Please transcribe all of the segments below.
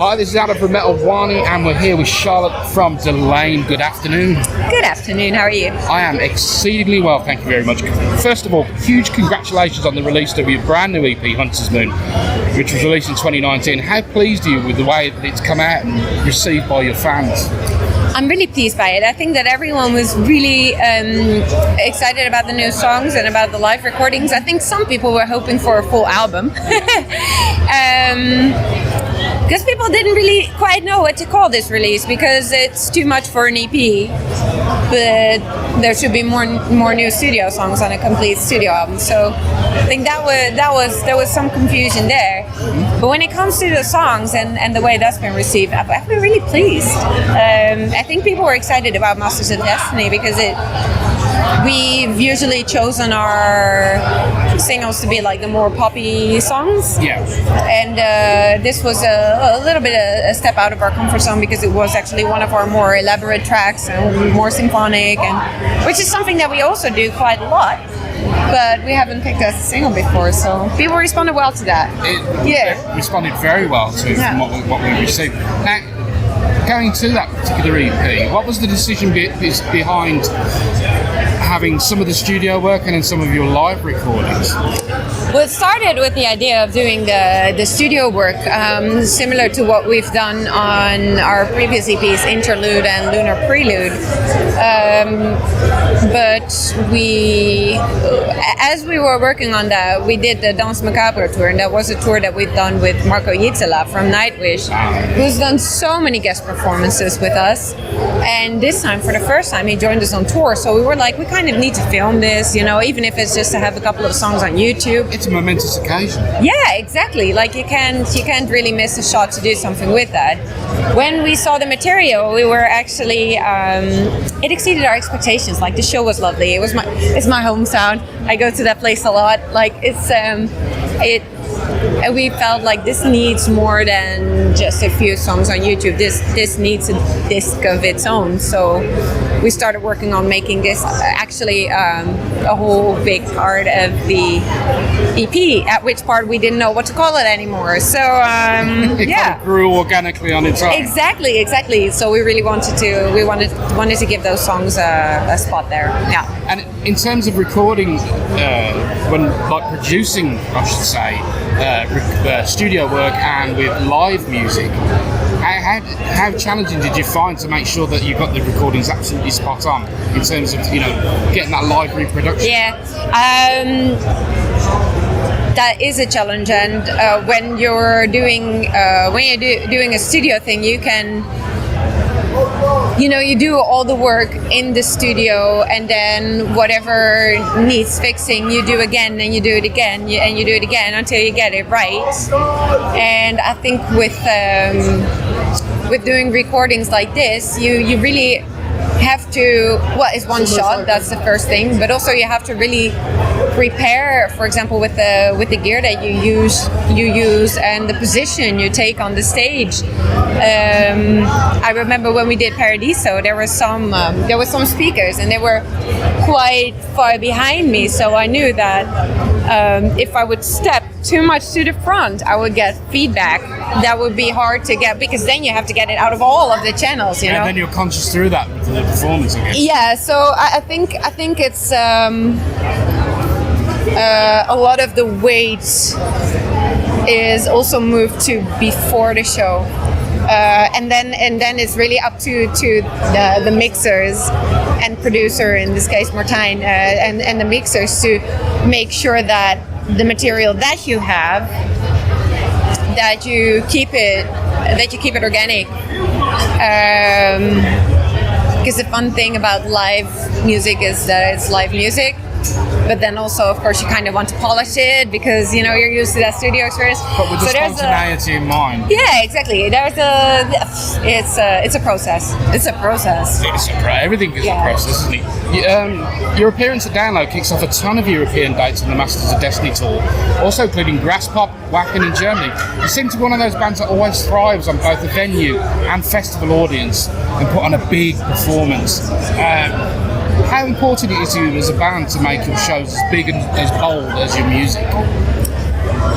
Hi, this is Adam from Metal Wani, and we're here with Charlotte from Delain. Good afternoon. Good afternoon, how are you? I am exceedingly well, thank you very much. First of all, huge congratulations on the release of your brand new EP, Hunter's Moon, which was released in 2019. How pleased are you with the way that it's come out and received by your fans? I'm really pleased by it. I think that everyone was really excited about the new songs and about the live recordings. I think some people were hoping for a full album. Because people didn't really quite know what to call this release, because it's too much for an EP. But there should be more new studio songs on a complete studio album. So I think there was some confusion there. But when it comes to the songs and the way that's been received, I've been really pleased. I think people were excited about Masters of Destiny because we've usually chosen our singles to be like the more poppy songs. Yeah. And this was a little bit a step out of our comfort zone, because it was actually one of our more elaborate tracks and more symphonic, and which is something that we also do quite a lot. But we haven't picked as a single before, so people responded well to that. It responded very well to what we received. Now, going to that particular EP, what was the decision behind having some of the studio work and then some of your live recordings? Well, it started with the idea of doing the studio work, similar to what we've done on our previous EPs, Interlude and Lunar Prelude. But as we were working on that, we did the Danse Macabre tour, and that was a tour that we've done with Marco Yitzhak from Nightwish, who's done so many guest performances with us. And this time, for the first time, he joined us on tour. So we were like, we kind of need to film this, even if it's just to have a couple of songs on YouTube. It's a momentous occasion. Yeah, exactly. Like you can't really miss a shot to do something with that. When we saw the material, we were actually it exceeded our expectations. Like the show was lovely. It's my hometown. I go to that place a lot. Like we felt like this needs more than just a few songs on YouTube. This needs a disc of its own. So we started working on making this actually a whole big part of the EP, at which part we didn't know what to call it anymore. So it kind of grew organically on its own. Exactly. So we really wanted to give those songs a spot there. Yeah. And in terms of recording, when producing, I should say, studio work and with live music, how challenging did you find to make sure that you got the recordings absolutely spot on in terms of getting that live reproduction? Yeah. That is a challenge, and when you're doing doing a studio thing, you can you do all the work in the studio, and then whatever needs fixing, you do again, and you do it again, and you do it again until you get it right. And I think with doing recordings like this, you really have to, it's one shot, that's the first thing, but also you have to really prepare, for example, with the gear that you use and the position you take on the stage. I remember when we did Paradiso, there were some speakers, and they were quite far behind me, so I knew that if I would step too much to the front, I would get feedback that would be hard to get, because then you have to get it out of all of the channels, And then you're conscious through that with the performance again. Yeah, so I think it's a lot of the weight is also moved to before the show. And then it's really up to the mixers and producer, in this case Martijn, and the mixers, to make sure that the material that you have, that you keep it organic. Because the fun thing about live music is that it's live music. But then also, of course, you kind of want to polish it, because you're used to that studio experience. But with the spontaneity in mind. Yeah, exactly. It's a process. Everything is a process, isn't it? Your appearance at Download kicks off a ton of European dates on the Masters of Destiny tour, also including Grasspop, Wacken in Germany. You seem to be one of those bands that always thrives on both the venue and festival audience and put on a big performance. How important it is to you as a band to make your shows as big and as bold as your music?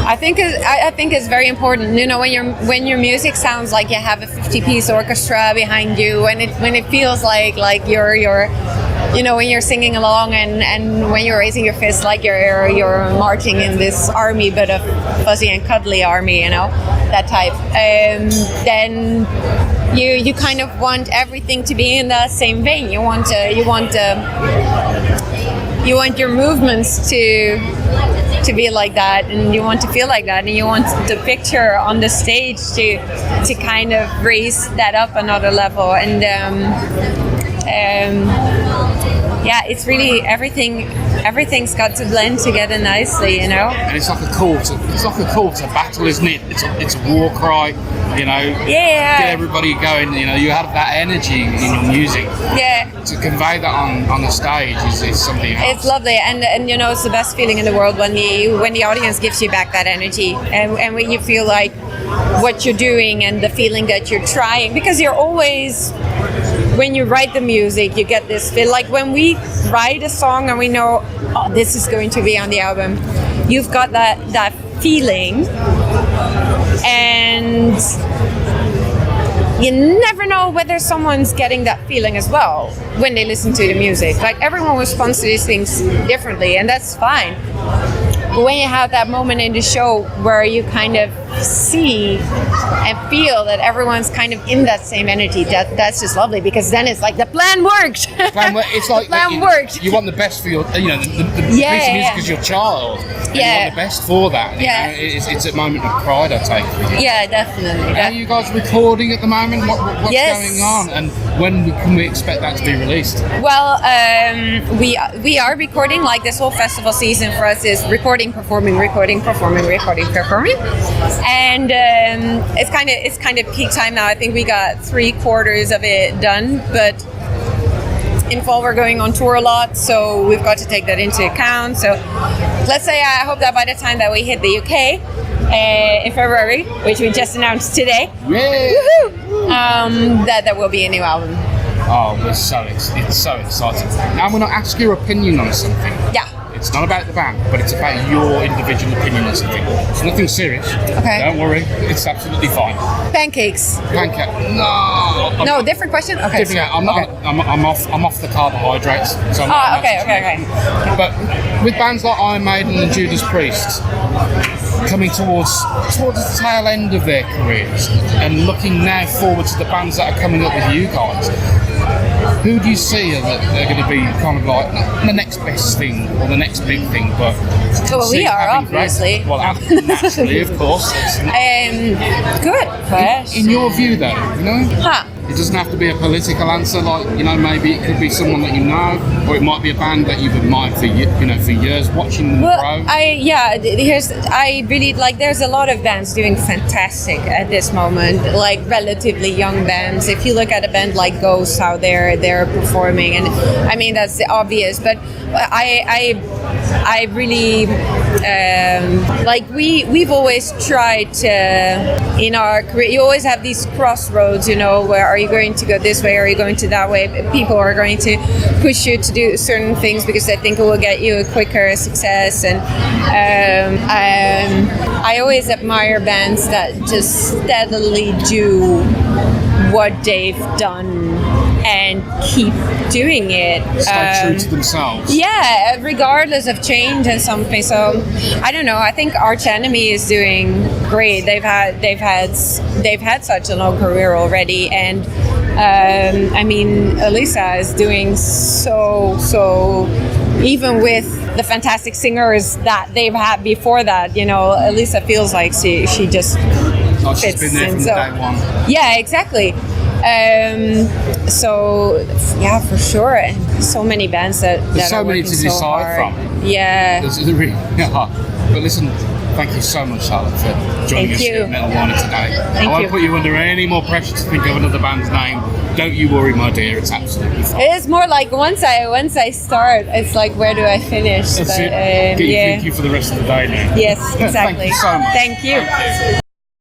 I think it's very important. You know, when your music sounds like you have a 50-piece orchestra behind you, when it feels like you're you know, when you're singing along and when you're raising your fist like you're marching in this army, but a fuzzy and cuddly army, you know, that type. Then you kind of want everything to be in the same vein. You want your movements to be like that, and you want to feel like that, and you want the picture on the stage to kind of raise that up another level. And yeah, it's really everything's got to blend together nicely, you know. And it's like a call to battle, isn't it? It's a war cry, you know. Yeah. Get everybody going, you know. You have that energy in your music. Yeah. To convey that on the stage is something else. It's lovely, and you know, it's the best feeling in the world when the audience gives you back that energy, and when you feel like what you're doing and the feeling that you're trying, because you're always, when you write the music, you get this feel like when we write a song and we know, oh, this is going to be on the album, you've got that feeling, and you never know whether someone's getting that feeling as well when they listen to the music. Like, everyone responds to these things differently, and that's fine. But when you have that moment in the show where you kind of see and feel that everyone's kind of in that same energy, that's just lovely, because then it's like the plan worked. It's like the plan worked. You want the best for your, you know, the piece of music is your child. And you want the best for that. You know, it's a moment of pride, I take it. Yeah, definitely. Are you guys recording at the moment? What's going on? And when can we expect that to be released? Well, we are recording. Like, this whole festival season for us is recording, performing, and it's kind of peak time now. I think we got 3/4 of it done, but in fall we're going on tour a lot, so we've got to take that into account. So let's say I hope that by the time that we hit the UK in February, which we just announced today, that there will be a new album. Oh, it's so exciting. Now I'm going to ask your opinion on something. Yeah. It's not about the band, but it's about your individual opinion on something. It's nothing serious. Okay. Don't worry, it's absolutely fine. Pancakes. No, different question. Okay. Different. I'm off the carbohydrates. So Okay. But with bands like Iron Maiden and Judas Priest coming towards the tail end of their careers and looking now forward to the bands that are coming up with you guys, who do you see that are going to be kind of like not the next best thing or the next big thing, but well, we are obviously. Well, naturally, of course. Good question. In your view, though, you know, It doesn't have to be a political answer. Like, you know, maybe it could be someone that you know, or it might be a band that you've admired for years, watching them grow. I really like. There's a lot of bands doing fantastic at this moment, like relatively young bands. If you look at a band like Ghost, how they're performing, and I mean that's obvious, but I really like we've always tried to, in our career, you always have these crossroads, you know, where are you going to go this way, are you going to that way? People are going to push you to do certain things because they think it will get you a quicker success, and I always admire bands that just steadily do what they've done and keep doing it. Stay true to themselves. Yeah, regardless of change and something. So I don't know. I think Arch Enemy is doing great. They've had such a long career already, and I mean, Elisa is doing so. Even with the fantastic singers that they've had before that, you know, Elisa feels like she just she's been there from day one. Yeah, exactly. So yeah, for sure. And so many bands that so are many working to decide hard. from. Yeah. There's really hard. But listen, thank you so much, Charlotte, for joining us here at Metal Warning today. I won't put you under any more pressure to think of another band's name. Don't you worry, my dear. It's absolutely fine. It is more like once I start, it's like, where do I finish? That's but, it. Get you thinking for the rest of the day now. Yes, exactly. Thank you so much. Thank you.